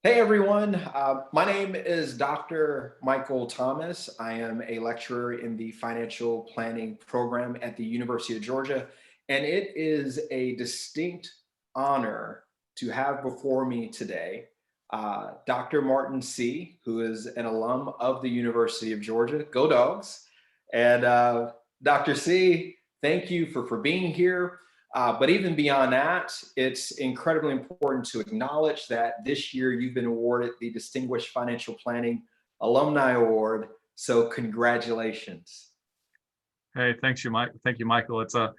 Hey everyone, my name is Dr. Michael Thomas. I am a lecturer in the financial planning program at the University of Georgia, and it is a distinct honor to have before me today Dr. Martin Seay, who is an alum of the University of Georgia. Go Dogs! And Dr. Seay, thank you for being here. But even beyond that, it's incredibly important to acknowledge that this year you've been awarded the Distinguished Financial Planning Alumni Award. So congratulations. Hey, thanks you, Mike. Thank you, Michael. It's a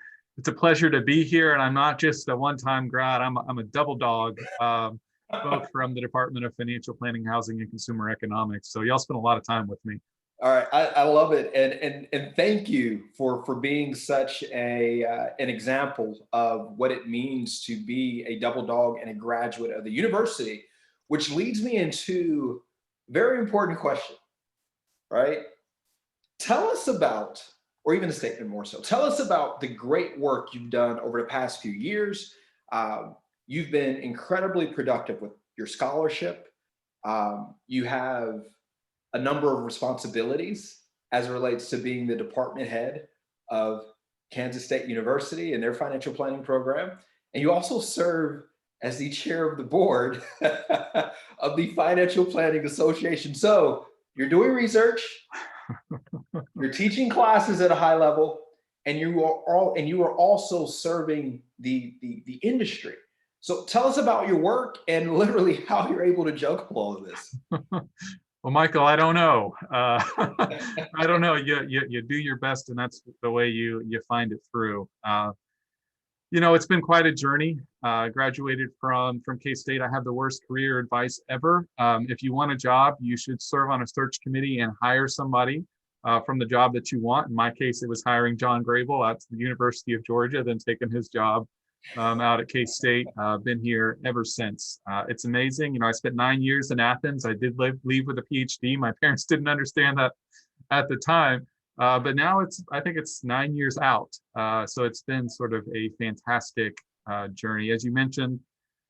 pleasure to be here, and I'm not just a one-time grad. I'm a double dog, both from the Department of Financial Planning, Housing, and Consumer Economics. So y'all spent a lot of time with me. All right, I love it, and thank you for being such an example of what it means to be a double dog and a graduate of the university, which leads me into a very important question, right? Tell us about, or even a statement more so, tell us about the great work you've done over the past few years. You've been incredibly productive with your scholarship. You have a number of responsibilities as it relates to being the department head of Kansas State University and their financial planning program. And you also serve as the chair of the board of the Financial Planning Association. So you're doing research, you're teaching classes at a high level, and you are also serving the industry. So tell us about your work and literally how you're able to juggle all of this. Well, Michael, I don't know. I don't know. You do your best, and that's the way you find it through. It's been quite a journey. Graduated from K-State. I have the worst career advice ever. If you want a job, you should serve on a search committee and hire somebody from the job that you want. In my case, it was hiring John Grable at the University of Georgia, then taking his job out at K-State. Been here ever since. It's amazing. I spent 9 years in Athens. I did leave with a PhD. My parents didn't understand that at the time. But now I think it's 9 years out. So it's been sort of a fantastic journey. As you mentioned,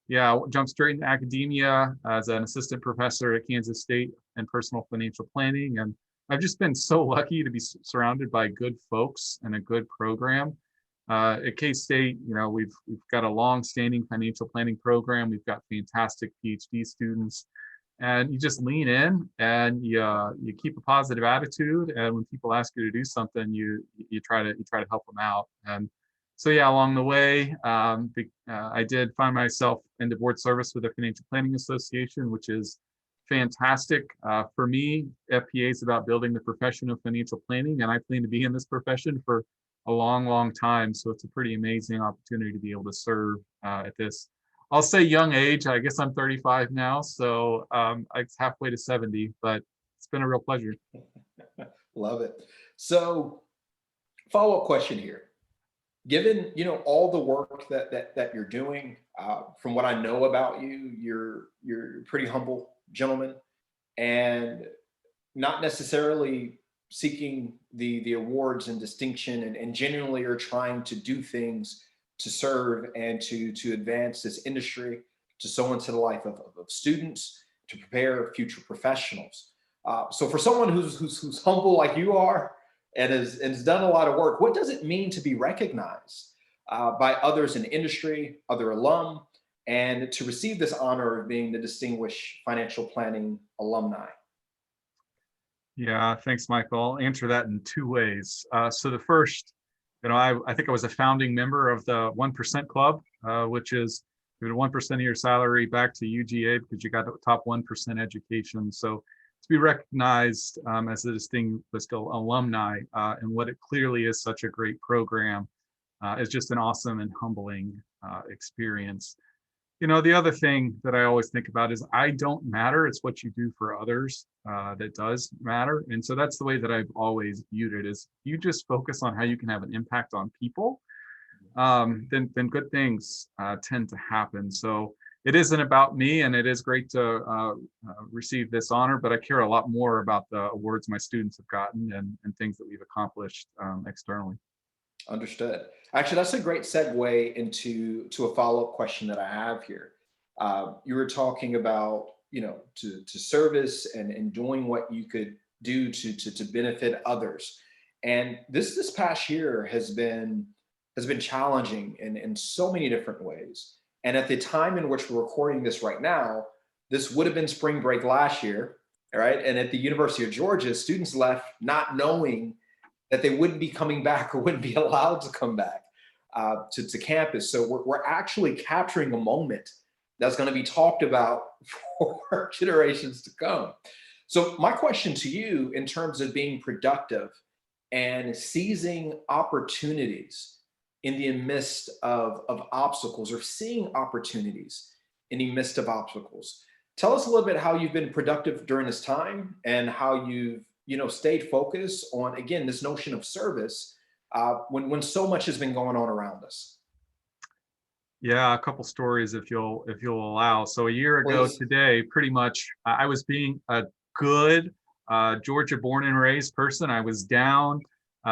yeah, I jumped straight into academia as an assistant professor at Kansas State in personal financial planning. And I've just been so lucky to be surrounded by good folks and a good program. At K-State, we've got a long-standing financial planning program. We've got fantastic PhD students, and you just lean in and you keep a positive attitude. And when people ask you to do something, you try to help them out. And so yeah, along the way, I did find myself in the board service with the Financial Planning Association, which is fantastic. For me, FPA is about building the profession of financial planning, and I plan to be in this profession for a long, long time. So it's a pretty amazing opportunity to be able to serve at this, I'll say, young age. I guess I'm 35 now, so it's halfway to 70, but it's been a real pleasure. Love it. So follow-up question here. Given all the work that you're doing, from what I know about you, you're a pretty humble gentleman, and not necessarily seeking the awards and distinction, and genuinely are trying to do things to serve and to advance this industry, to sow into the life of students, to prepare future professionals. So for someone who's humble like you are, and has done a lot of work, what does it mean to be recognized by others in the industry, other alum, and to receive this honor of being the Distinguished Financial Planning Alumni? Yeah, thanks, Michael. I'll answer that in two ways. So the first, I think I was a founding member of the 1% Club, which is 1% of your salary back to UGA because you got the top 1% education. So to be recognized as a distinguished alumni and what it clearly is such a great program is just an awesome and humbling experience. The other thing that I always think about is I don't matter. It's what you do for others that does matter. And so that's the way that I've always viewed it, is you just focus on how you can have an impact on people, then good things tend to happen. So it isn't about me, and it is great to receive this honor, but I care a lot more about the awards my students have gotten and things that we've accomplished externally. Understood. Actually, that's a great segue into a follow-up question that I have here. You were talking about to service and doing what you could do to benefit others. And this past year has been challenging in so many different ways. And at the time in which we're recording this right now, this would have been spring break last year, all right? And at the University of Georgia, students left not knowing that they wouldn't be coming back or wouldn't be allowed to come back to campus. So we're actually capturing a moment that's going to be talked about for generations to come. So my question to you in terms of being productive and seizing opportunities in the midst of obstacles, or seeing opportunities in the midst of obstacles. Tell us a little bit how you've been productive during this time and how you've stayed focused on, again, this notion of service when so much has been going on around us. Yeah, a couple stories if you'll allow. So a year ago Please. today, pretty much, I was being a good Georgia born and raised person. I was down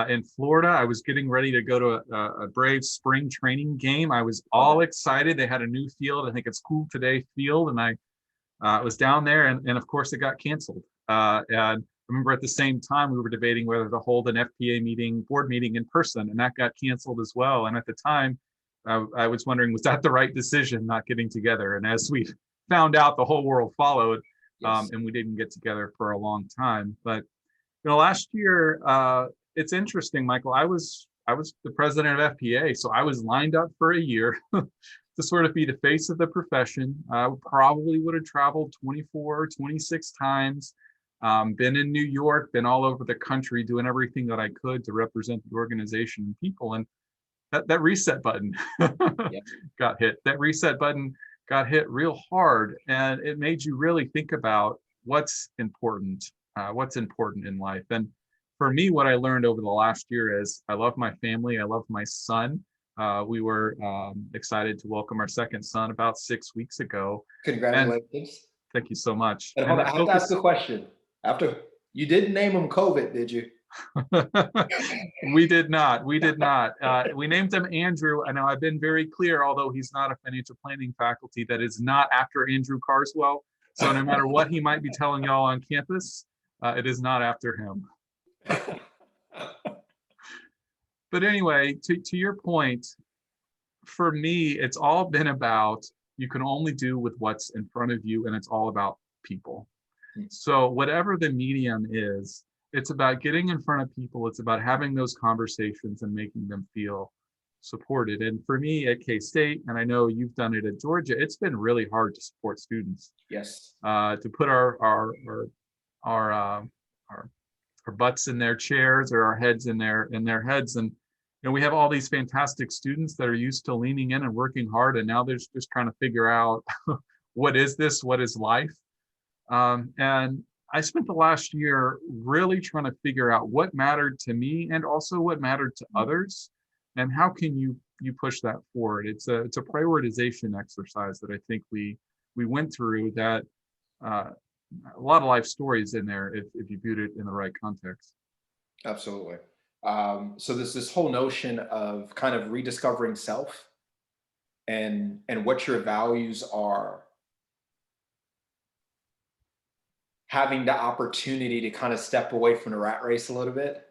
in Florida. I was getting ready to go to a Braves spring training game. I was all excited. They had a new field. I think it's Cool Today Field, and I was down there, and of course it got canceled. And I remember at the same time we were debating whether to hold an FPA board meeting in person, and that got canceled as well. And at the time, I was wondering, was that the right decision, not getting together? And as we found out, the whole world followed, Yes. and we didn't get together for a long time. But last year, it's interesting, Michael. I was the president of FPA, so I was lined up for a year to sort of be the face of the profession. I probably would have traveled 24, 26 times, been in New York, been all over the country, doing everything that I could to represent the organization and people. And that reset button Yep. got hit. That reset button got hit real hard, and it made you really think about what's important in life. And for me, what I learned over the last year is I love my family. I love my son. We were excited to welcome our second son about 6 weeks ago. And Congratulations. thank you so much. And And hold on, that I have to ask focus, a question. After you didn't name him COVID, did you? we did not. We did not. We named him Andrew. I know I've been very clear, although he's not a financial planning faculty, that is not after Andrew Carswell. So no matter what he might be telling y'all on campus, it is not after him. But anyway, to your point, for me, it's all been about, you can only do with what's in front of you, and it's all about people. So whatever the medium is, it's about getting in front of people. It's about having those conversations and making them feel supported. And for me at K-State, and I know you've done it at Georgia, it's been really hard to support students. Yes. To put our butts in their chairs, or our heads in their heads. And we have all these fantastic students that are used to leaning in and working hard, and now they're just trying to figure out what is this, what is life. And I spent the last year really trying to figure out what mattered to me, and also what mattered to others, and how can you push that forward. It's a prioritization exercise that I think we went through, that a lot of life stories in there if you viewed it in the right context. Absolutely. So there's this whole notion of kind of rediscovering self and what your values are, having the opportunity to kind of step away from the rat race a little bit,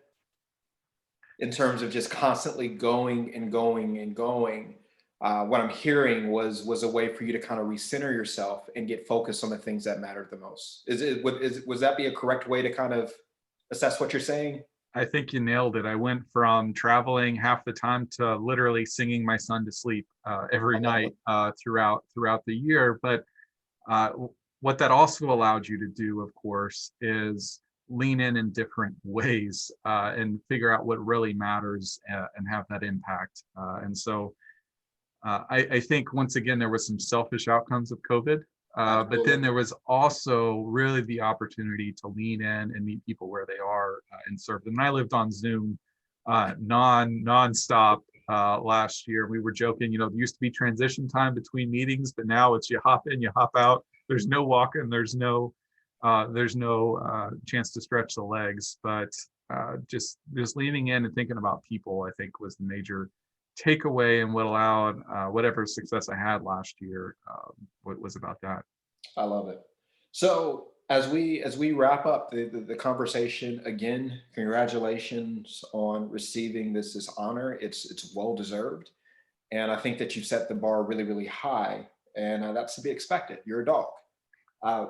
in terms of just constantly going and going and going. What I'm hearing was a way for you to kind of recenter yourself and get focused on the things that matter the most. Was that be a correct way to kind of assess what you're saying? I think you nailed it. I went from traveling half the time to literally singing my son to sleep every night throughout the year. But what that also allowed you to do, of course, is lean in different ways and figure out what really matters and have that impact. And so I think, once again, there was some selfish outcomes of COVID, but then there was also really the opportunity to lean in and meet people where they are and serve them. And I lived on Zoom nonstop last year. We were joking, there used to be transition time between meetings, but now it's you hop in, you hop out. There's no walking, there's no chance to stretch the legs. But just leaning in and thinking about people, I think, was the major takeaway, and what allowed whatever success I had last year was about that. I love it. So as we wrap up the conversation, again, congratulations on receiving this honor. It's well deserved, and I think that you've set the bar really really high, and that's to be expected. You're a dog. Uh,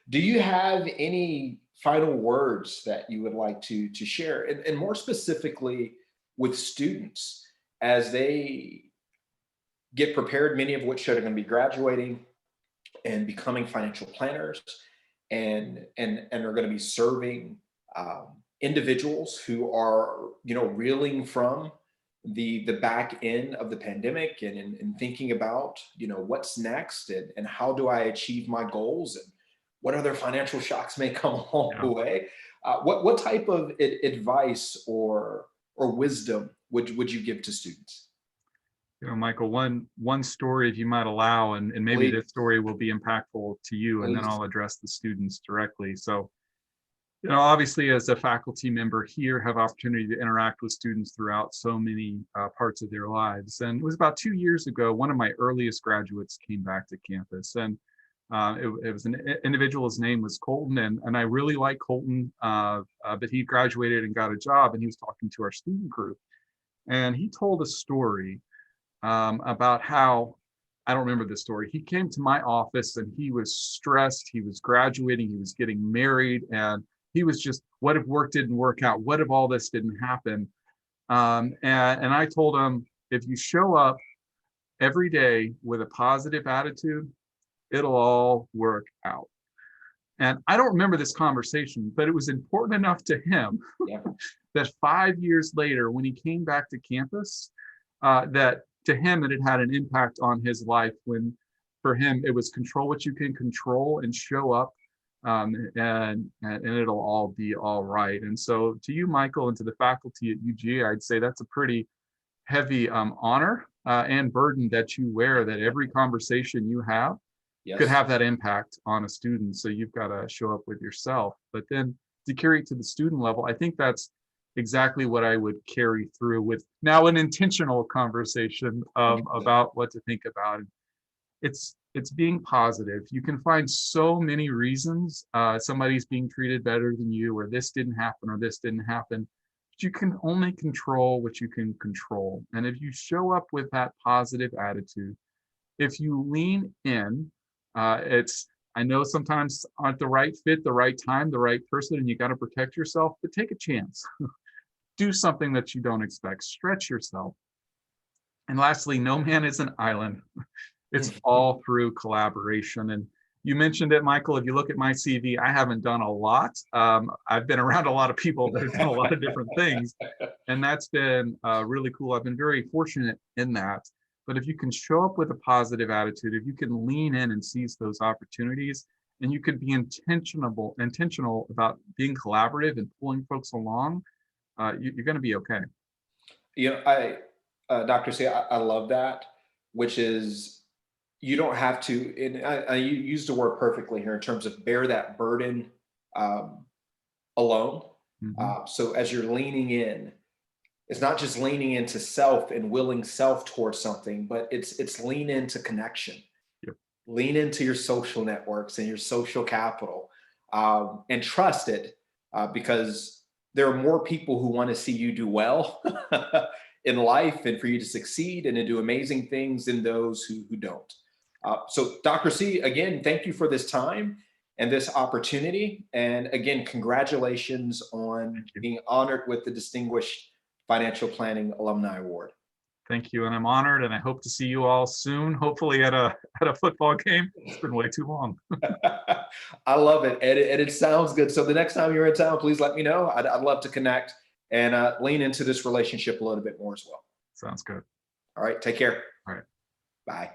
do you have any final words that you would like to share, and more specifically with students as they get prepared, many of which are going to be graduating and becoming financial planners, and are going to be serving individuals who are reeling from the back end of the pandemic, and thinking about what's next, and how do I achieve my goals, and what other financial shocks may come along the Yeah. way. What type of advice or wisdom would you give to students? Michael, one story, if you might allow, and maybe Please, this story will be impactful to you, and then please. I'll address the students directly. So, obviously, as a faculty member here, have opportunity to interact with students throughout so many parts of their lives. And it was about 2 years ago, one of my earliest graduates came back to campus, and it was an individual. His name was Colton, and I really like Colton, but he graduated and got a job, and he was talking to our student group, and he told a story about how, I don't remember the story. He came to my office and he was stressed. He was graduating, he was getting married, and he was just, what if work didn't work out? What if all this didn't happen? And I told him, if you show up every day with a positive attitude, it'll all work out. And I don't remember this conversation, but it was important enough to him Yeah. that 5 years later, when he came back to campus, that to him it had had an impact on his life, when for him it was control what you can control and show up, and it'll all be all right. And so to you, Michael, and to the faculty at UGA, I'd say that's a pretty heavy honor and burden that you wear, that every conversation you have could Yes. have that impact on a student. So you've got to show up with yourself. But then to carry it to the student level, I think that's exactly what I would carry through with now an intentional conversation about what to think about. It's being positive. You can find so many reasons somebody's being treated better than you, or this didn't happen, or this didn't happen. But you can only control what you can control. And if you show up with that positive attitude, if you lean in, I know sometimes aren't the right fit, the right time, the right person, and you got to protect yourself, but take a chance. Do something that you don't expect. Stretch yourself. And lastly, no man is an island. It's all through collaboration. And you mentioned it, Michael. If you look at my CV, I haven't done a lot. I've been around a lot of people that have done a lot of different things, and that's been really cool. I've been very fortunate in that. But if you can show up with a positive attitude, if you can lean in and seize those opportunities, and you could be intentional about being collaborative and pulling folks along, you're going to be okay. I, Dr. C, I love that, which is, you don't have to, and I use the word perfectly here in terms of bear that burden um, alone. Mhm. So as you're leaning in, it's not just leaning into self and willing self towards something, but it's lean into connection, Yep. lean into your social networks and your social capital, and trust it, because there are more people who want to see you do well in life, and for you to succeed and to do amazing things, than those who don't. So, Dr. C, again, thank you for this time and this opportunity. And again, congratulations on Thank you. being honored with the Distinguished Financial Planning Alumni Award. Thank you, and I'm honored, and I hope to see you all soon. Hopefully at a football game. It's been way too long. I love it, and it sounds good. So the next time you're in town, please let me know. I'd love to connect and lean into this relationship a little bit more as well. Sounds good. All right, take care. All right. Bye.